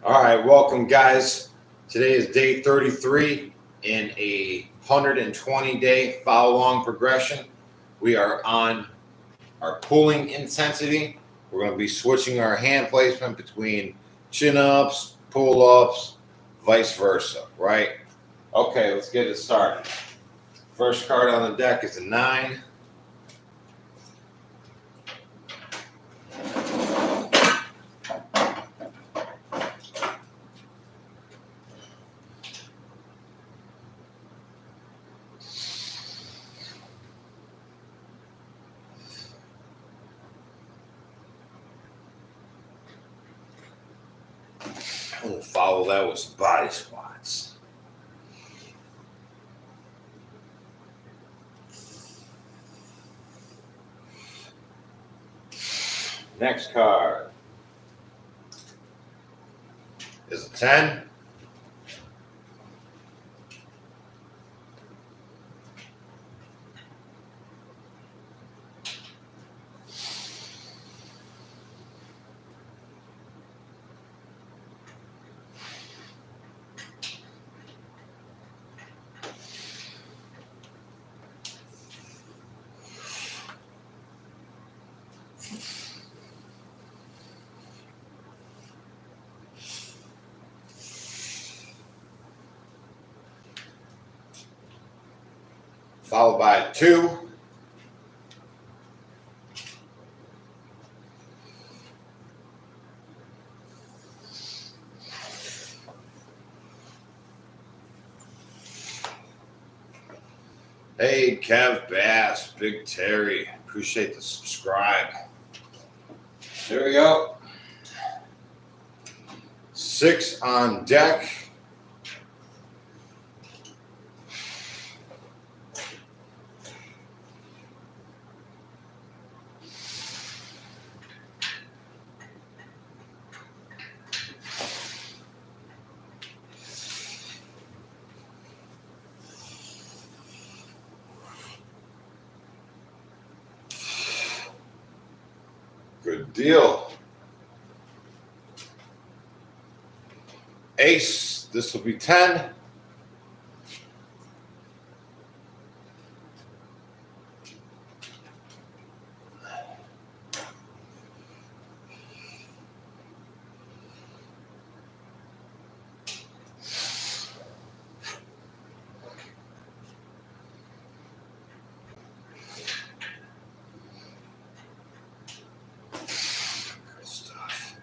All right, welcome, guys. Today is day 33 in a 120-day follow-along progression. We are on our pulling intensity. We're going to be switching our hand placement between chin-ups, pull-ups, vice versa, right? Okay, let's get it started. First card on the deck is a 9. We'll follow that with some body squats. Next card is a 10. Followed by a 2. Hey, Kev Bass, Big Terry, appreciate the subscribe. There we go. 6 on deck. Good deal. Ace, this will be 10. Good stuff.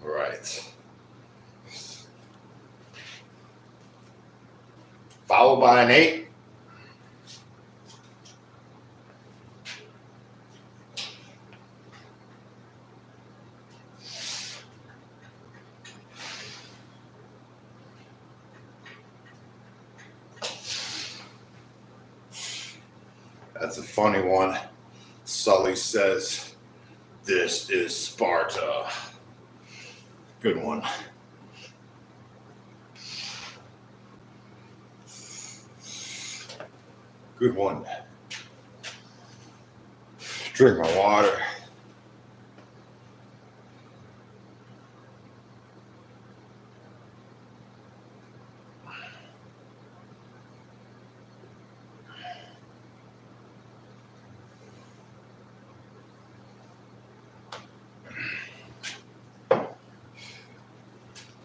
Right. Followed by an 8. That's a funny one. Sully says, "This is Sparta." Good one. Good one. Drink my water.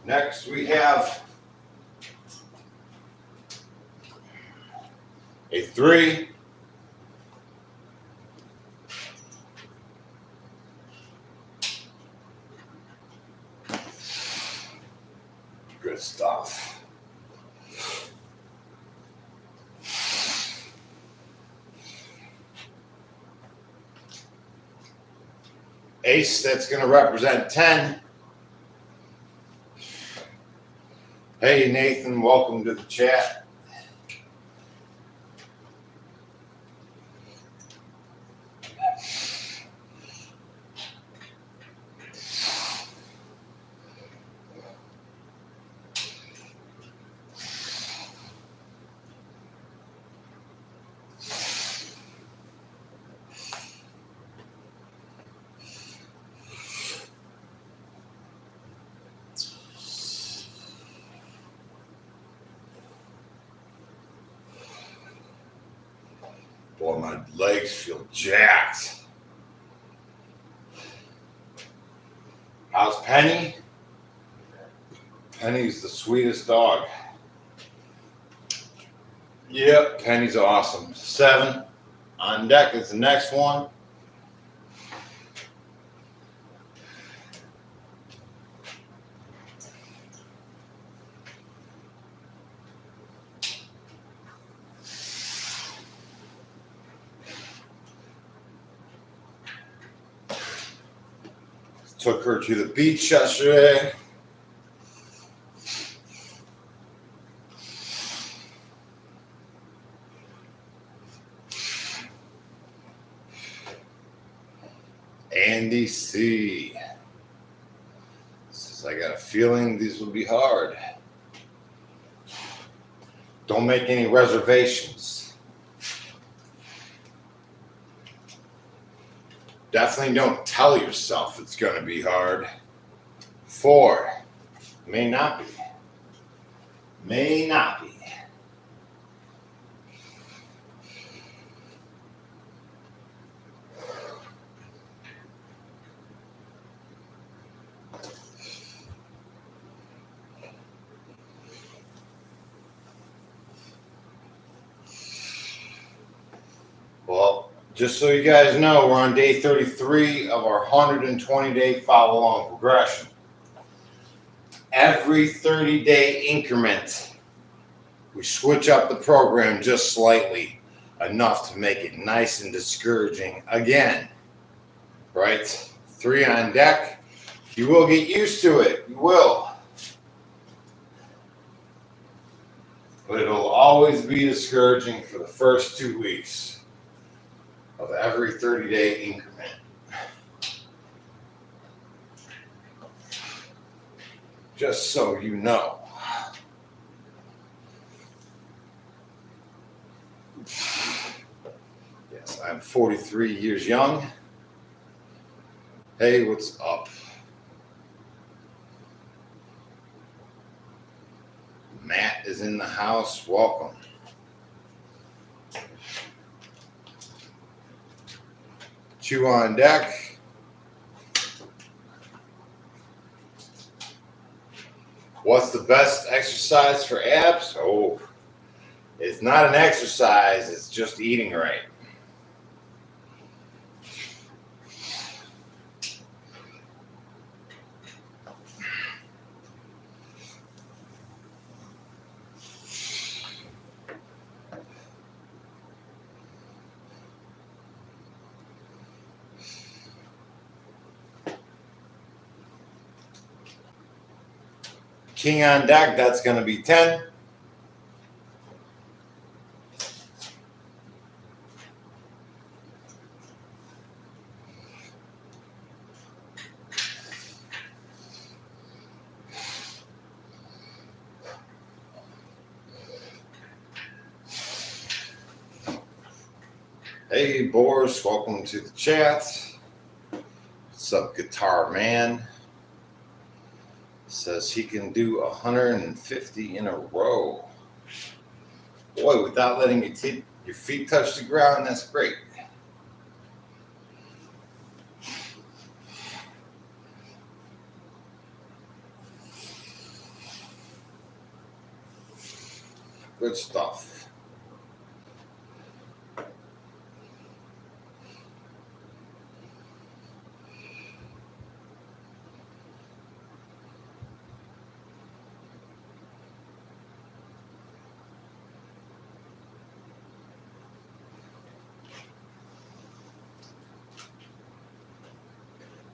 Next, we have a 3. Good stuff. Ace, that's going to represent 10. Hey, Nathan, welcome to the chat. Oh, my legs feel jacked. How's Penny? Penny's the sweetest dog. Yep, Penny's awesome. 7 on deck is the next one. Took her to the beach yesterday. Andy C says, I got a feeling these will be hard. Don't make any reservations. Definitely don't tell yourself it's going to be hard. 4, may not be. May not be. Well, just so you guys know, we're on day 33 of our 120-day follow-along progression. Every 30-day increment, we switch up the program just slightly, enough to make it nice and discouraging again. Right? 3 on deck. You will get used to it. You will. But it'll always be discouraging for the first 2 weeks of every 30-day increment. Just so you know. Yes, I'm 43 years young. Hey, what's up? Matt is in the house. Welcome. Two on deck. What's the best exercise for abs? Oh, it's not an exercise. It's just eating right. King on deck, that's going to be 10. Hey, Boris, welcome to the chat. What's up, Guitar Man? Says he can do 150 in a row. Boy, without letting your feet touch the ground, that's great. Good stuff.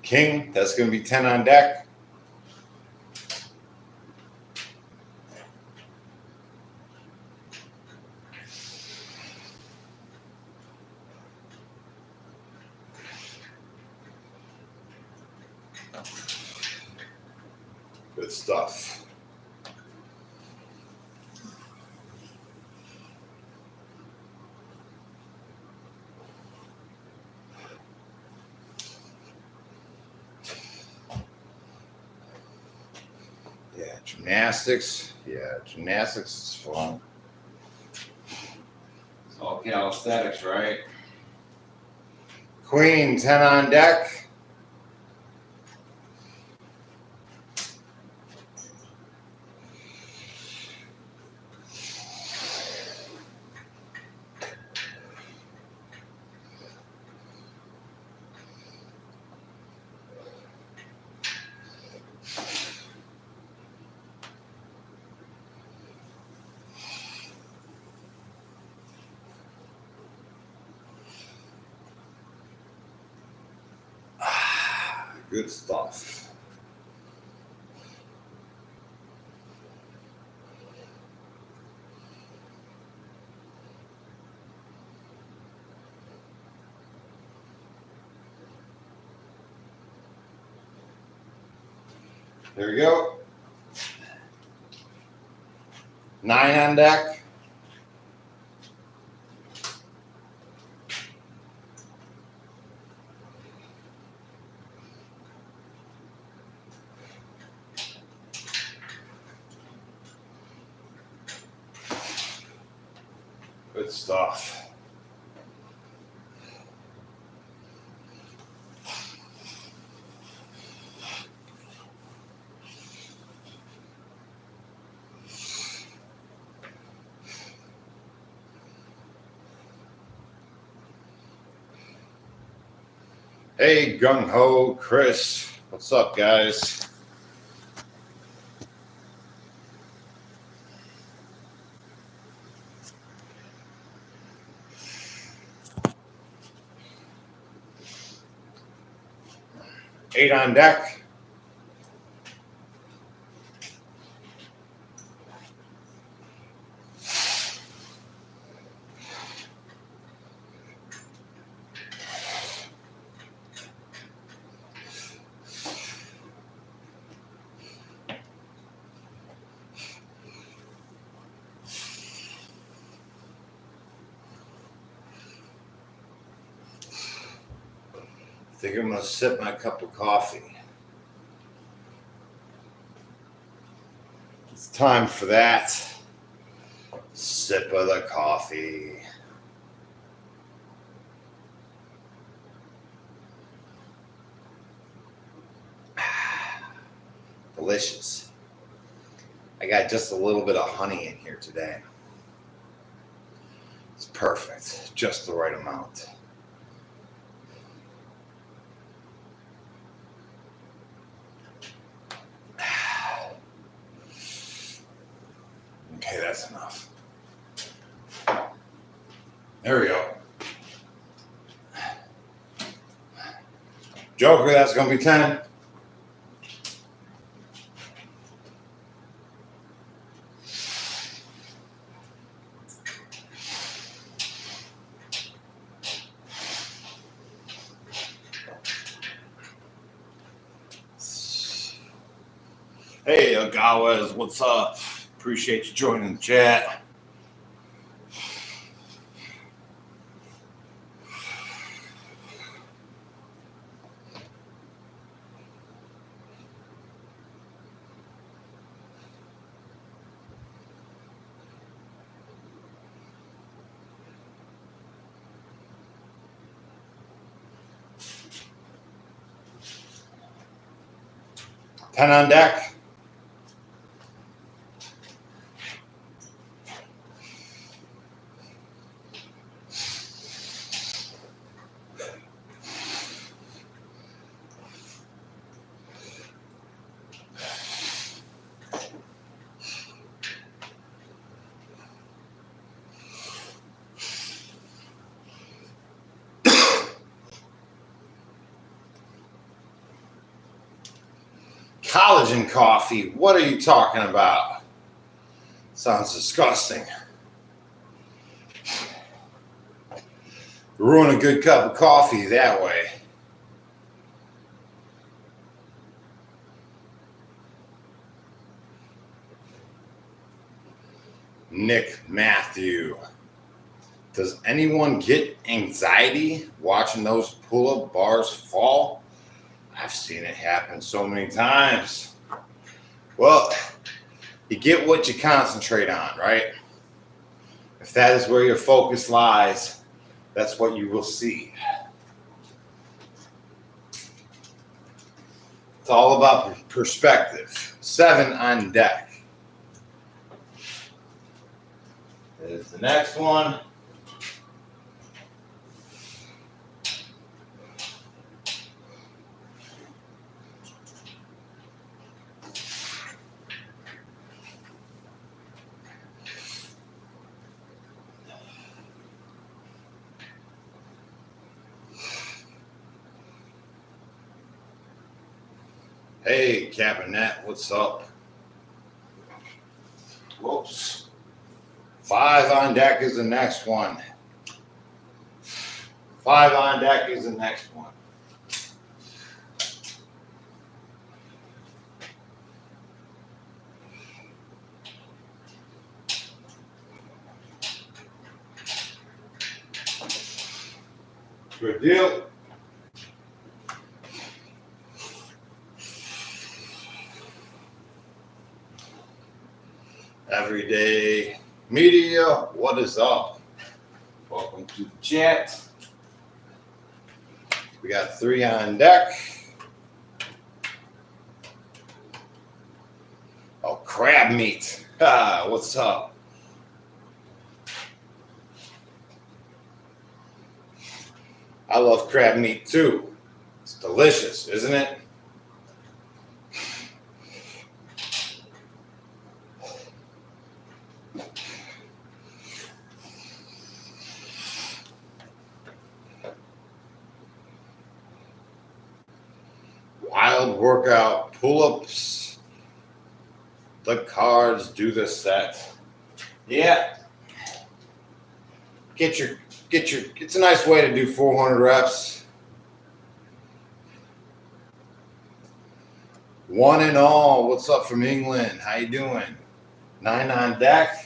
King, that's going to be 10 on deck. Good stuff. Yeah, gymnastics. Yeah, gymnastics is fun. It's all calisthenics, right? Queen, 10 on deck. Good stuff. There we go. 9 on deck. Good stuff. Hey, Gung Ho, Chris. What's up, guys? Eight on deck. I think I'm going to sip my cup of coffee. It's time for that sip of the coffee. Delicious. I got just a little bit of honey in here today. It's perfect, just the right amount. Okay, that's enough. There we go. Joker, that's going to be 10. Hey, Agawes, what's up? Appreciate you joining the chat. Ten on deck. Collagen coffee. What are you talking about? Sounds disgusting. Ruin a good cup of coffee that way. Nick Matthew. Does anyone get anxiety watching those pull-up bars fall? I've seen it happen so many times. Well, you get what you concentrate on, right? If that is where your focus lies, that's what you will see. It's all about perspective. 7 on deck. There's the next one. Hey, Cabinet, what's up? Whoops. 5 on deck is the next one. 5 on deck is the next one. Good deal. Everyday media, what is up? Welcome to the chat. We got 3 on deck. Oh, crab meat. Ah, what's up? I love crab meat too. It's delicious, isn't it? Wild workout, pull-ups, the cards, do the set. Yeah. It's a nice way to do 400 reps. 1 and all, what's up from England? How you doing? 9 on deck.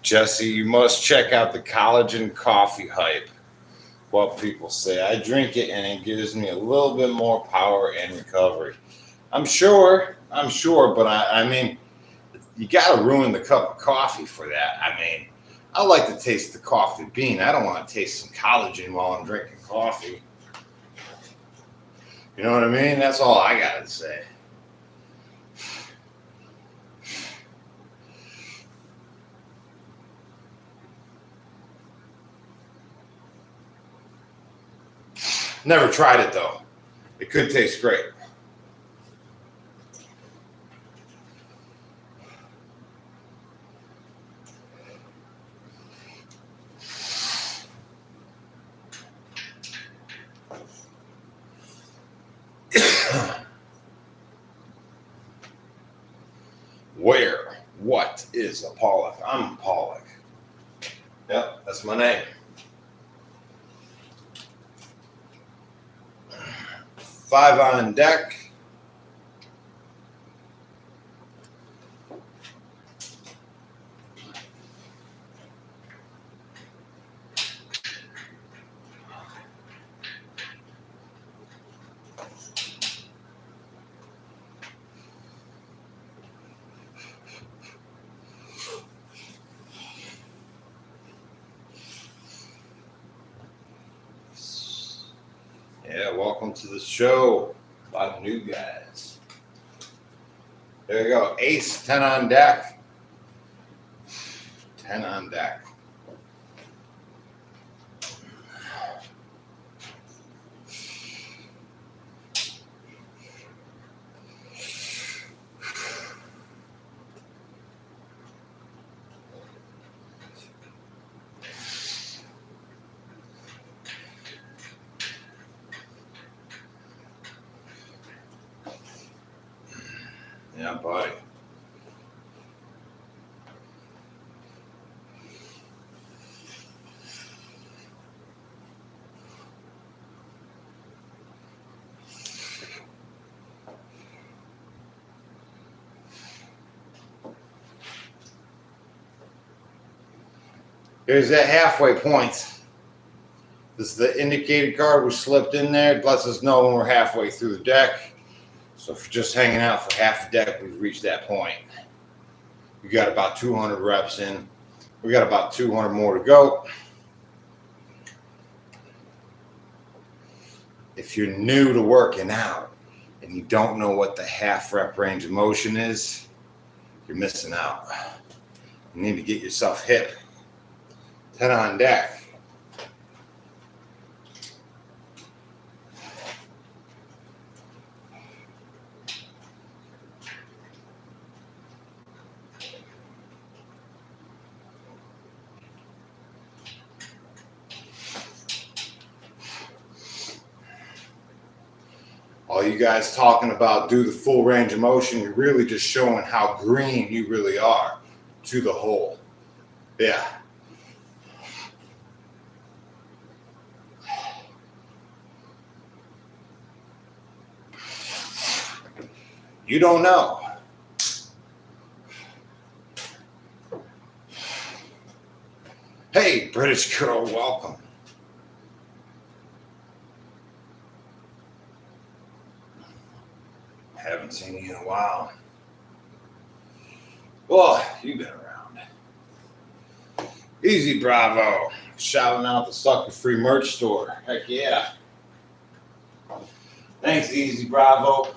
Jesse, you must check out the collagen coffee hype. What people say. I drink it and it gives me a little bit more power and recovery. I'm sure, but I mean, you got to ruin the cup of coffee for that. I mean, I like to taste the coffee bean. I don't want to taste some collagen while I'm drinking coffee. You know what I mean? That's all I got to say. Never tried it though. It could taste great. Where? What is a Pollock? I'm Pollock. Yep, that's my name. 5 on deck. Yeah, welcome to the show. A lot of new guys. There you go. Ace, 10 on deck. 10 on deck. Yeah, buddy. Here's that halfway point. This is the indicated card we slipped in there. It lets us know when we're halfway through the deck. So if you're just hanging out for half the deck, we've reached that point. We got about 200 reps in. We got about 200 more to go. If you're new to working out and you don't know what the half rep range of motion is, you're missing out. You need to get yourself hip. 10 on deck. All you guys talking about do the full range of motion, you're really just showing how green you really are to the whole. Yeah. You don't know. Hey, British girl, welcome. Haven't seen you in a while. Well, you've been around. Easy Bravo. Shouting out the Sucker Free merch store. Heck yeah. Thanks, Easy Bravo.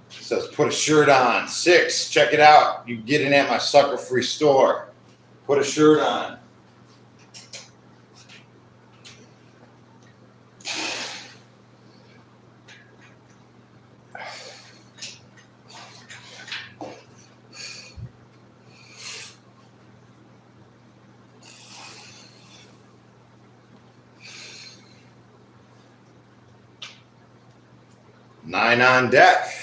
It says put a shirt on. 6. Check it out. You can get it at my Sucker Free store. Put a shirt on. Nine on deck.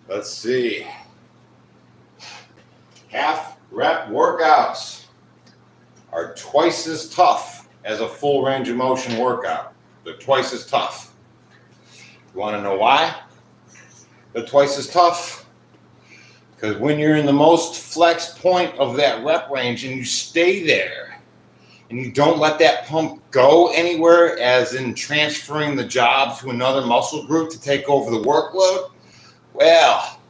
Let's see. Half rep workouts are twice as tough as a full range of motion workout. They're twice as tough. You want to know why they're twice as tough? Because when you're in the most flex point of that rep range and you stay there, and you don't let that pump go anywhere, as in transferring the job to another muscle group to take over the workload, well,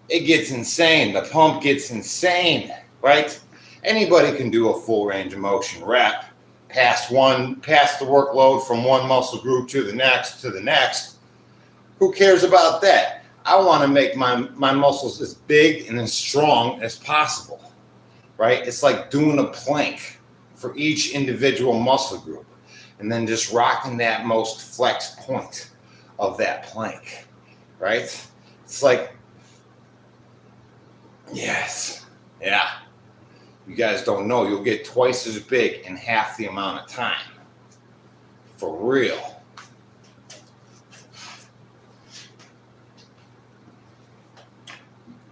it gets insane. The pump gets insane, right? Anybody can do a full range of motion rep, pass the workload from one muscle group to the next. Who cares about that? I want to make my muscles as big and as strong as possible, right? It's like doing a plank for each individual muscle group, and then just rocking that most flex point of that plank, right? It's like, yes, yeah. You guys don't know, you'll get twice as big in half the amount of time. For real.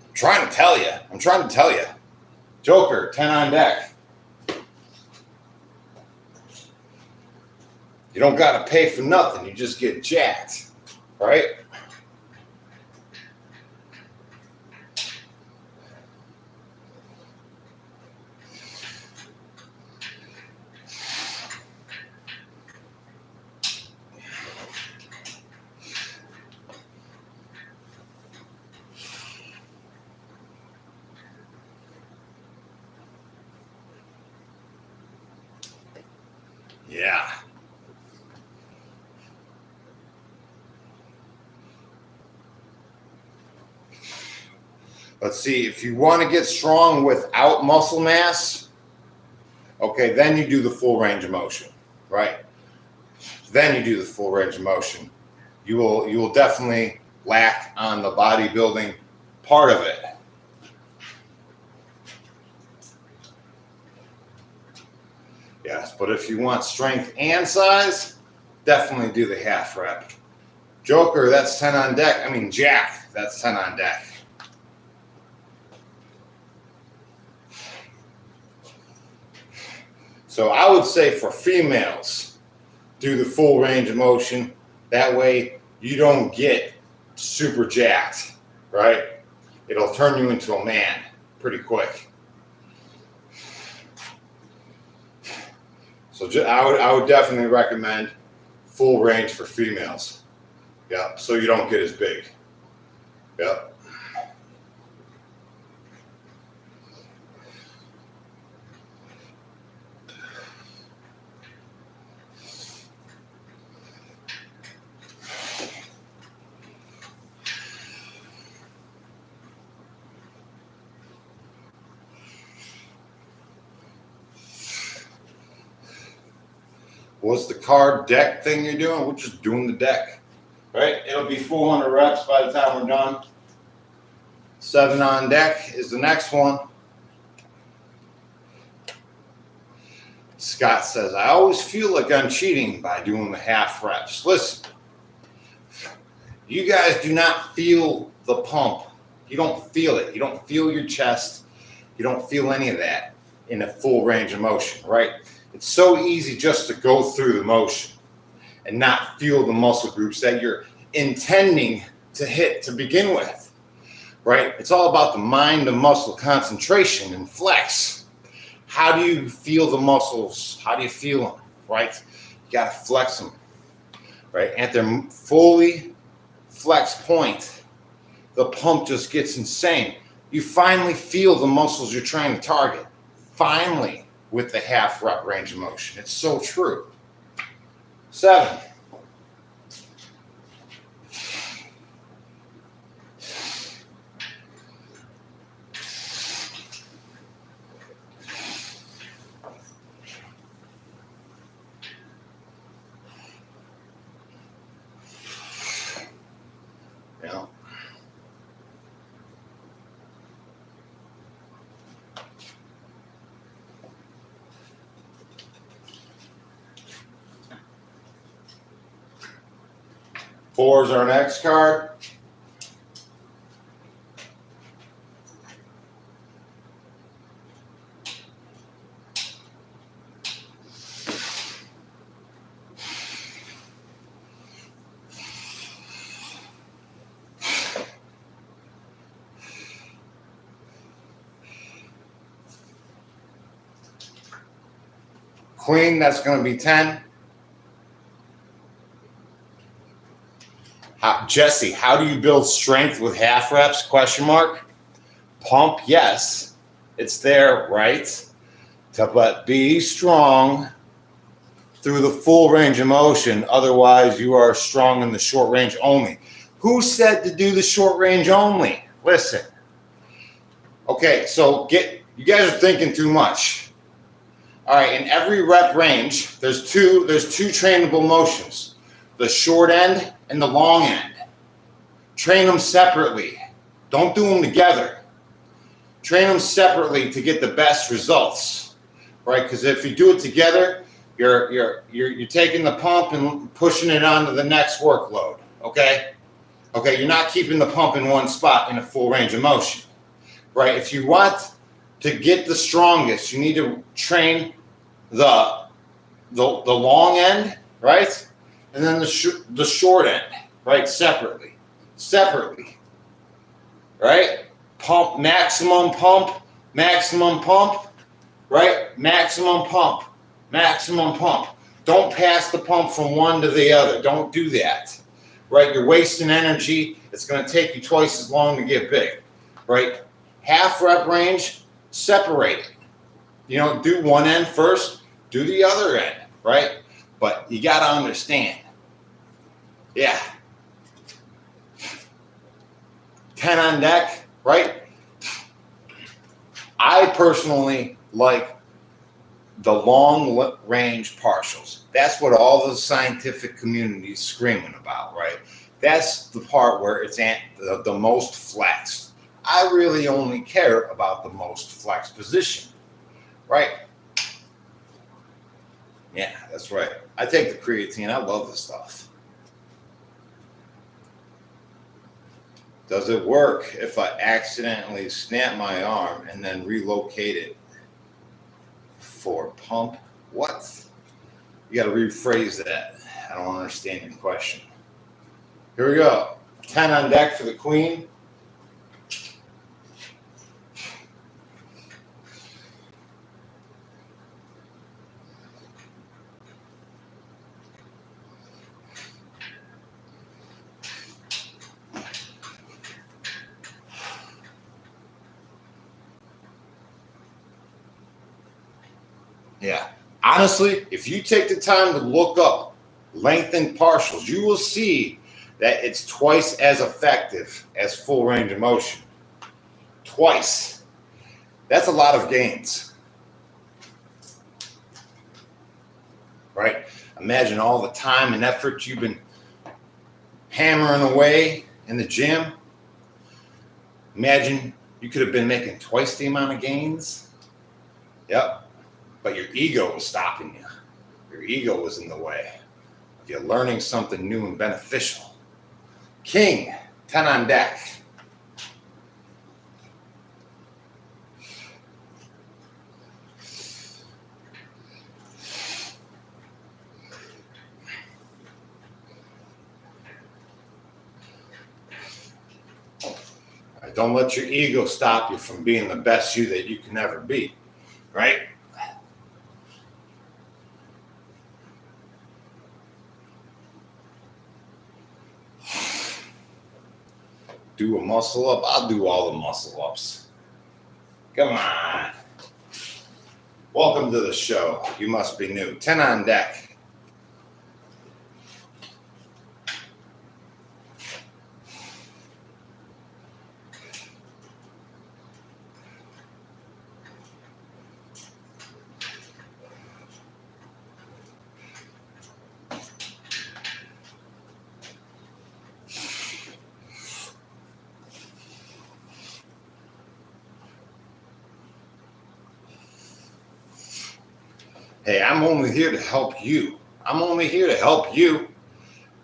I'm trying to tell you. Joker, 10 on deck. You don't got to pay for nothing. You just get jacked, right? Yeah. Let's see, if you want to get strong without muscle mass, okay, then you do the full range of motion, right? Then you do the full range of motion. You will definitely lack on the bodybuilding part of it. Yes, but if you want strength and size, definitely do the half rep. Joker, that's 10 on deck. I mean, Jack, that's 10 on deck. So I would say for females, do the full range of motion. That way you don't get super jacked, right? it'll turn you into a man pretty quick. So I would definitely recommend full range for females. Yeah, so you don't get as big. Yep. What's the card deck thing you're doing? We're just doing the deck, right? It'll be 400 reps by the time we're done. 7 on deck is the next one. Scott says, I always feel like I'm cheating by doing the half reps. Listen, you guys do not feel the pump. You don't feel it. You don't feel your chest. You don't feel any of that in a full range of motion, right? It's so easy just to go through the motion and not feel the muscle groups that you're intending to hit to begin with, right? It's all about the mind to muscle concentration and flex. How do you feel the muscles? How do you feel them, right? You got to flex them, right? At their fully flex point, the pump just gets insane. You finally feel the muscles you're trying to target. Finally. With the half rep range of motion. It's so true. 7. Yeah. Four is our next card. Queen, that's going to be 10. Jesse, how do you build strength with half reps? Question mark. Pump, yes. It's there, right? But be strong through the full range of motion. Otherwise, you are strong in the short range only. Who said to do the short range only? Listen. Okay, so you guys are thinking too much. All right, in every rep range, there's two trainable motions. The short end and the long end. Train them separately. Don't do them together. Train them separately to get the best results, right? Because if you do it together, you're taking the pump and pushing it onto the next workload. Okay, you're not keeping the pump in one spot in a full range of motion, right? If you want to get the strongest, you need to train the long end, right? And then the short end, right? Separately, right? Pump, maximum pump, right? Maximum pump. Don't pass the pump from one to the other. Don't do that, right? You're wasting energy. It's going to take you twice as long to get big, right? Half rep range, separate it. Do one end first, do the other end, right? But you got to understand. Yeah. 10 on deck, right? I personally like the long range partials. That's what all the scientific community is screaming about, right? That's the part where it's at the most flexed. I really only care about the most flexed position, right? Yeah, that's right. I take the creatine. I love this stuff. Does it work if I accidentally snap my arm and then relocate it for pump? What? You got to rephrase that. I don't understand your question. Here we go. 10 on deck for the queen. Yeah. Honestly, if you take the time to look up lengthened partials, you will see that it's twice as effective as full range of motion. Twice. That's a lot of gains. Right? Imagine all the time and effort you've been hammering away in the gym. Imagine you could have been making twice the amount of gains. Yep. But your ego was stopping you. Your ego was in the way of you learning something new and beneficial. King, 10 on deck. Don't let your ego stop you from being the best you that you can ever be, right? Do a muscle up? I'll do all the muscle ups. Come on. Welcome to the show. You must be new. 10 on deck. Hey, I'm only here to help you. I'm only here to help you.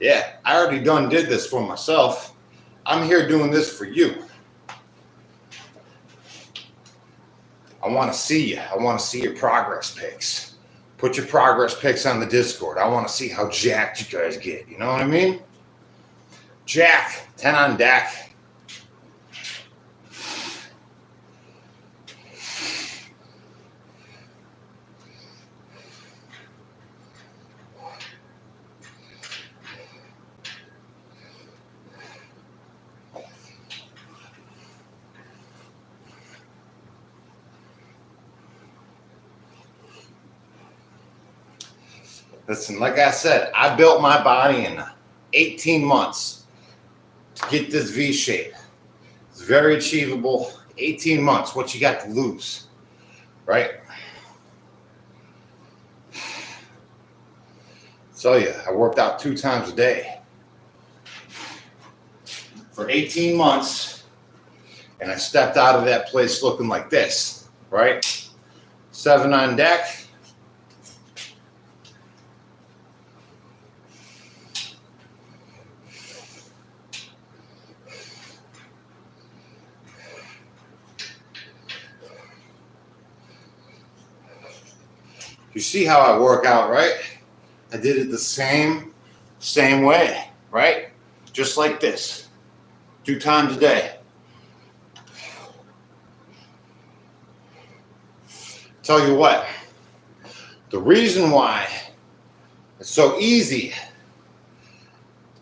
Yeah, I already did this for myself. I'm here doing this for you. I want to see you. I want to see your progress pics. Put your progress pics on the Discord. I want to see how jacked you guys get. You know what I mean? Jack, 10 on deck. Listen, like I said, I built my body in 18 months to get this V shape. It's very achievable. 18 months, what you got to lose, right? Tell you, I worked out 2 times a day for 18 months, and I stepped out of that place looking like this, right? 7 on deck. You see how I work out, right? I did it the same way, right? Just like this, 2 times a day. Tell you what, the reason why it's so easy,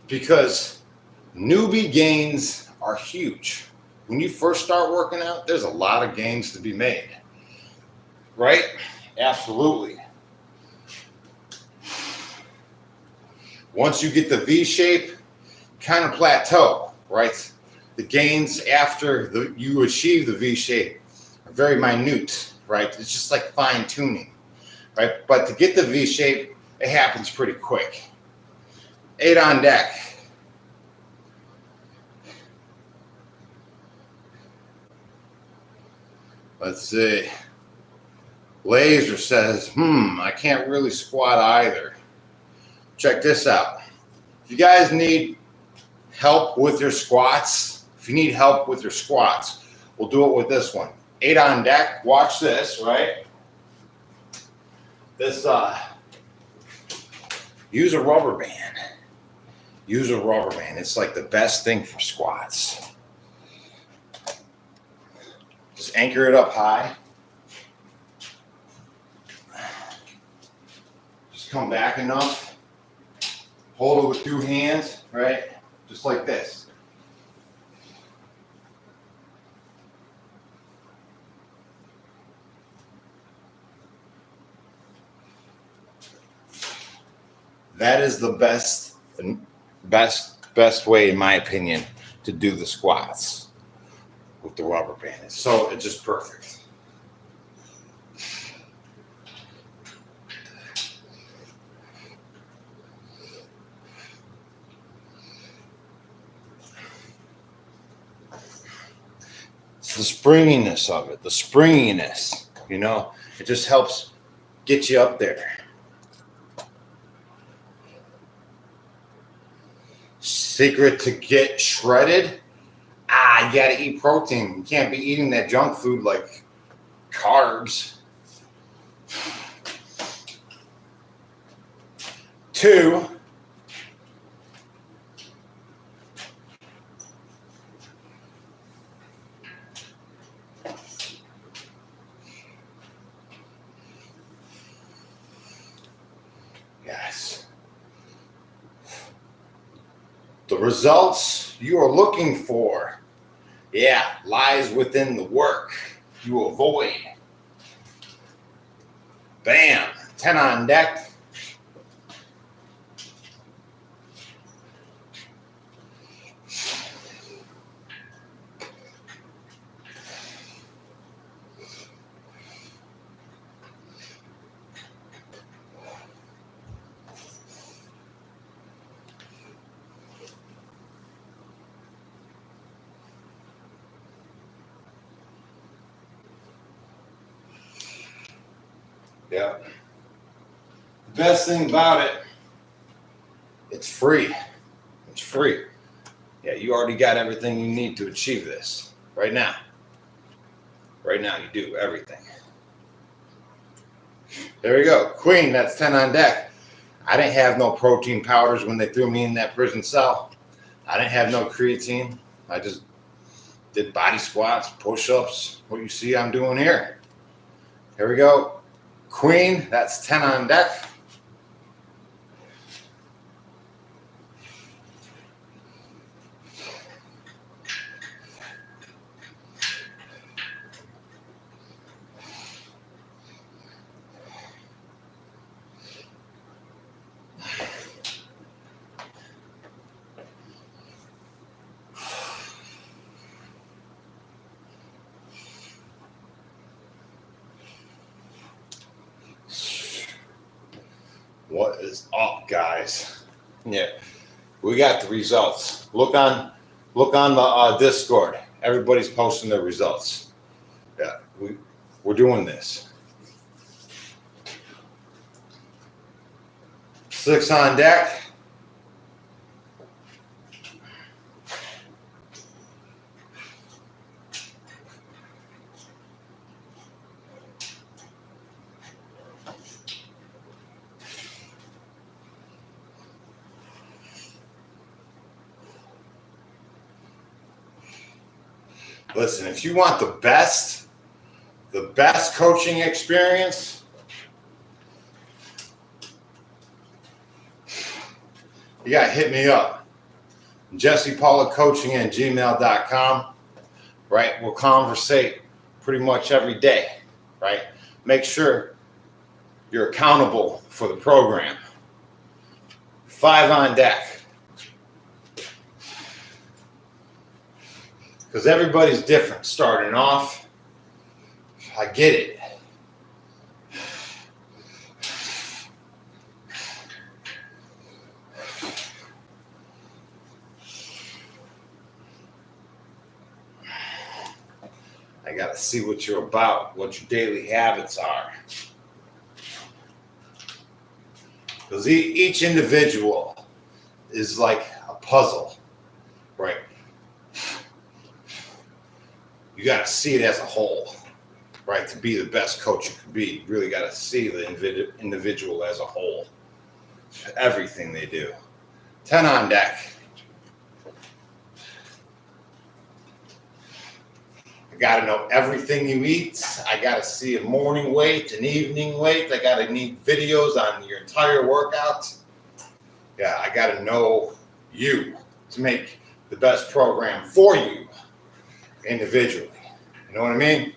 because newbie gains are huge. When you first start working out, there's a lot of gains to be made, right? Absolutely. Once you get the V shape, kind of plateau, right? The gains after you achieve the V shape are very minute, right? It's just like fine tuning, right? But to get the V shape, it happens pretty quick. 8 on deck. Let's see. Laser says, I can't really squat either. Check this out. If you guys need help with your squats, we'll do it with this one. 8 on deck. Watch this, right? This, use a rubber band. It's like the best thing for squats. Just anchor it up high. Just come back enough. Hold it with 2 hands, right? Just like this. That is the best way, in my opinion, to do the squats with the rubber band. So it's just perfect. It's the springiness of it, it just helps get you up there. Secret to get shredded? You gotta eat protein. You can't be eating that junk food like carbs. 2, yes. The results you are looking for, lies within the work you avoid. Bam, 10 on deck. Yeah. The best thing about it, it's free. It's free. Yeah, you already got everything you need to achieve this right now. Right now, you do everything. There we go. Queen, that's 10 on deck. I didn't have no protein powders when they threw me in that prison cell. I didn't have no creatine. I just did body squats, push-ups, what you see I'm doing here. Here we go. Queen, that's 10 on deck. What is up, guys? Yeah, we got the results. Look on the Discord. Everybody's posting their results. Yeah, we're doing this. 6 on deck. Listen, if you want the best coaching experience, you got to hit me up. JessePaulaCoaching@gmail.com. Right? We'll conversate pretty much every day. Right? Make sure you're accountable for the program. 5 on deck. Because everybody's different starting off. I get it. I got to see what you're about, what your daily habits are. Because each individual is like a puzzle, right? You got to see it as a whole, right? To be the best coach you can be, you really got to see the individual as a whole. Everything they do. 10 on deck. I got to know everything you eat. I got to see a morning weight, an evening weight. I got to need videos on your entire workout. Yeah, I got to know you to make the best program for you individually. You know what I mean?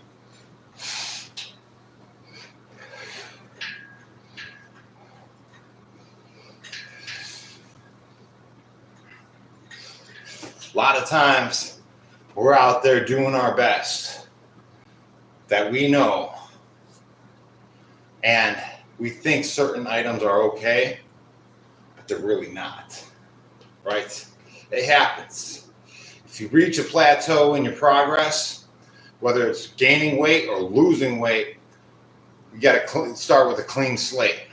lot of times we're out there doing our best that we know, and we think certain items are okay, but they're really not, right? It happens. If you reach a plateau in your progress, whether it's gaining weight or losing weight, you got to start with a clean slate,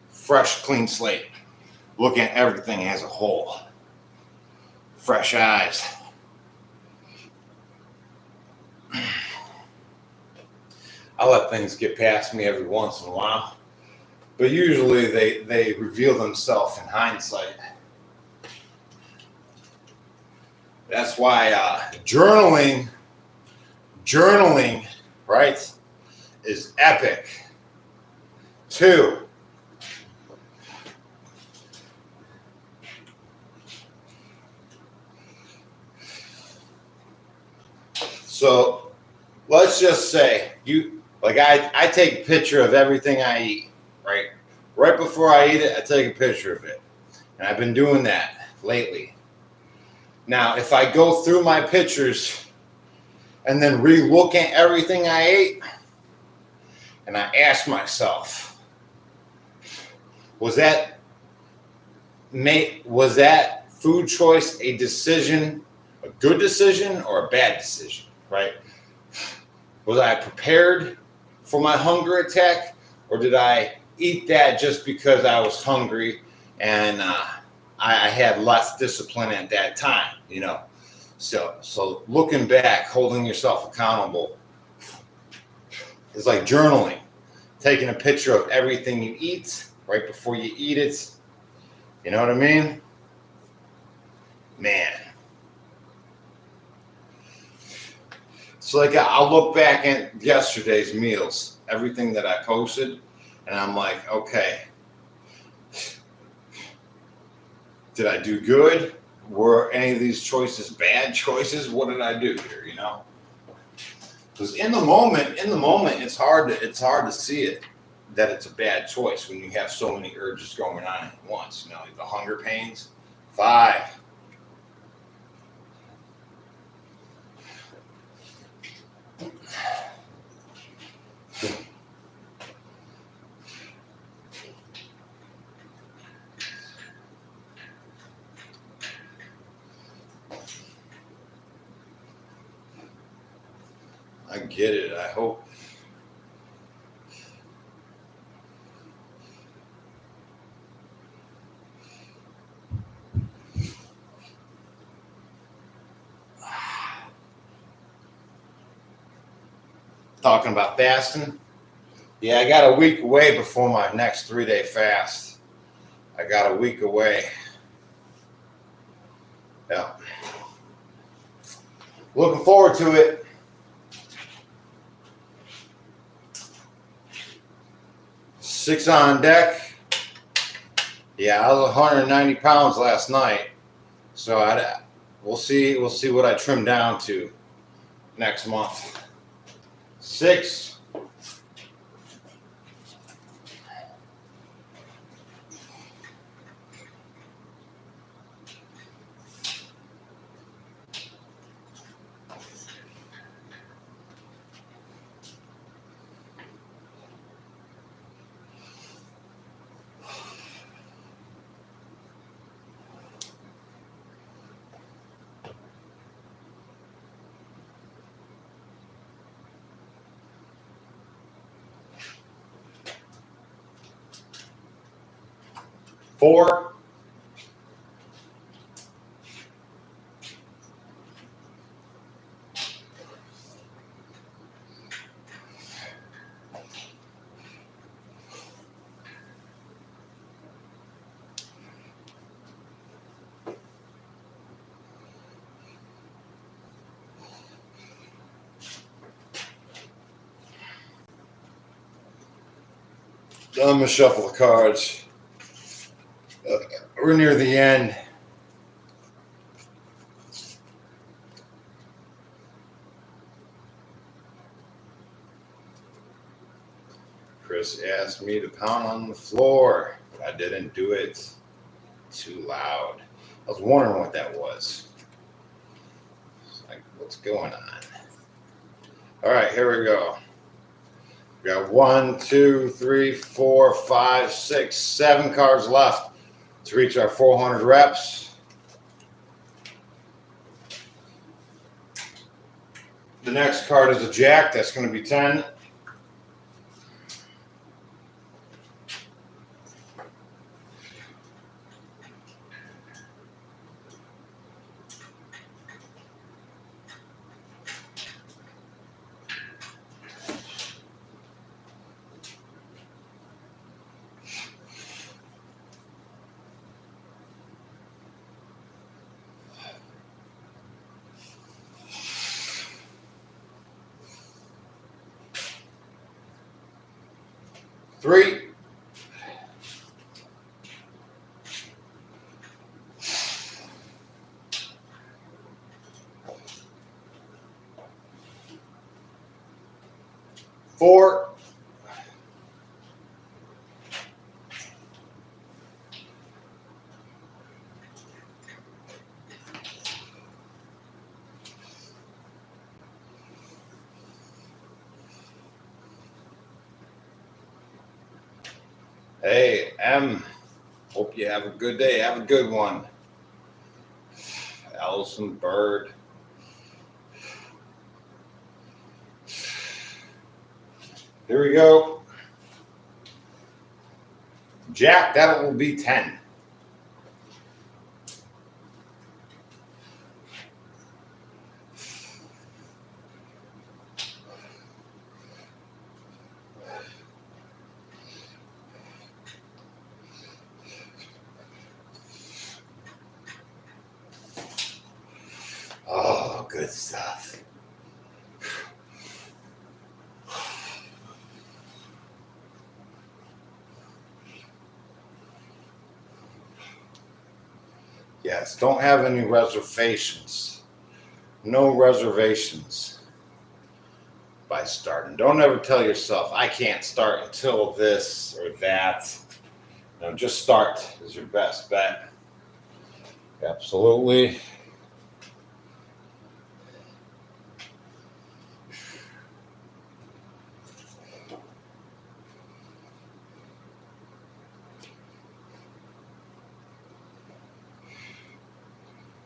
fresh, clean slate, looking at everything as a whole, fresh eyes. I let things get past me every once in a while, but usually they reveal themselves in hindsight. That's why journaling, right, is epic. 2, so let's just say I take a picture of everything I eat, right? Right before I eat it, I take a picture of it. And I've been doing that lately. Now, if I go through my pictures and then re-look at everything I ate, and I ask myself, was that food choice a decision, a good decision or a bad decision, right? Was I prepared for my hunger attack, or did I eat that just because I was hungry and I had less discipline at that time, you know? So looking back, holding yourself accountable is like journaling, taking a picture of everything you eat right before you eat it. You know what I mean? Man. So like I'll look back at yesterday's meals, everything that I posted, and I'm like, okay, did I do good? Were any of these choices bad choices? What did I do here, you know? Because in the moment, it's hard to see it that it's a bad choice when you have so many urges going on at once. You know, like the hunger pains. 5. I get it. I hope. Talking about fasting. Yeah, I got a week away before my next 3-day fast. I got a week away. Yeah. Looking forward to it. Six on deck. Yeah, I was 190 pounds last night. So we'll see what I trim down to next month. 6. Four. I'm gonna shuffle the cards. We're near the end. Chris asked me to pound on the floor, but I didn't do it too loud. I was wondering what that was. what's going on. All right, here we go. We got 1, 2, 3, 4, 5, 6, 7 cards left to reach our 400 reps. The next card is a jack. That's going to be 10. Three. Four. Hey, M. Hope you have a good day. Have a good one. Allison Bird. Here we go. Jack, that will be 10. Oh, good stuff. Yes, don't have any reservations. No reservations by starting. Don't ever tell yourself, I can't start until this or that. No, just start is your best bet. Absolutely.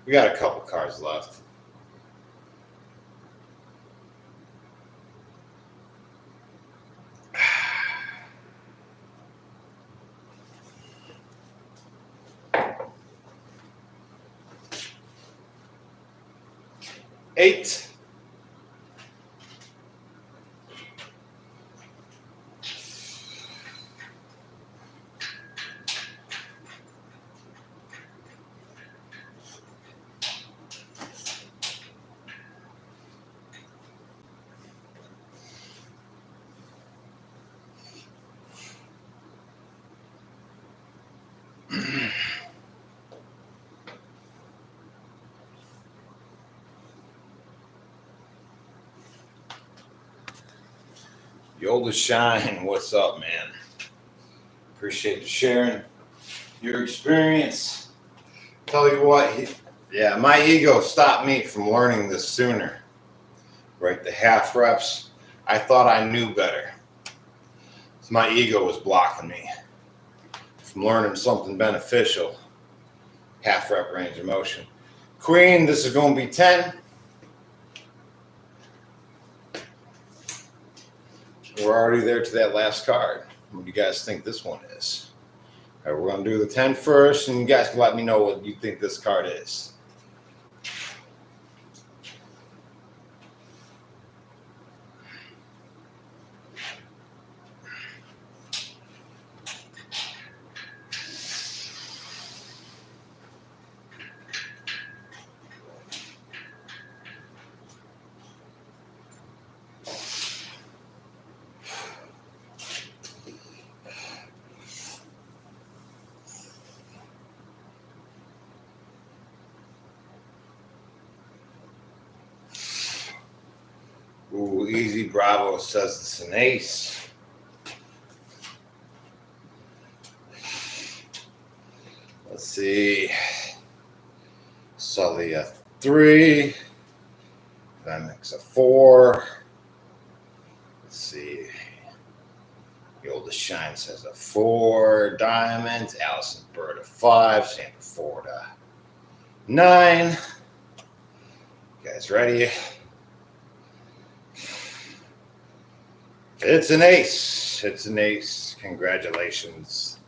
We got a couple cards left. Eight. Yola Shine, what's up, man? Appreciate you sharing your experience. Tell you what, yeah, my ego stopped me from learning this sooner. Right, the half reps. I thought I knew better. My ego was blocking me from learning something beneficial. Half rep range of motion. Queen, this is going to be 10. We're already there to that last card. What do you guys think this one is? All right, we're going to do the 10 first, and you guys can let me know what you think this card is. Ooh, Easy Bravo says it's an ace. Let's see. Saw the 3, makes a 4. Let's see. The oldest Shine says a 4. Diamonds. Allison Bird a 5. Santa 4 to 9. You guys ready? It's an ace. It's an ace. Congratulations.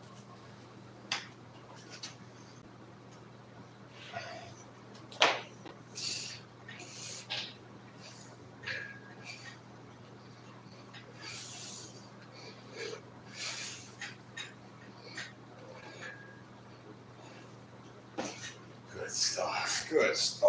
Good stuff. Good stuff.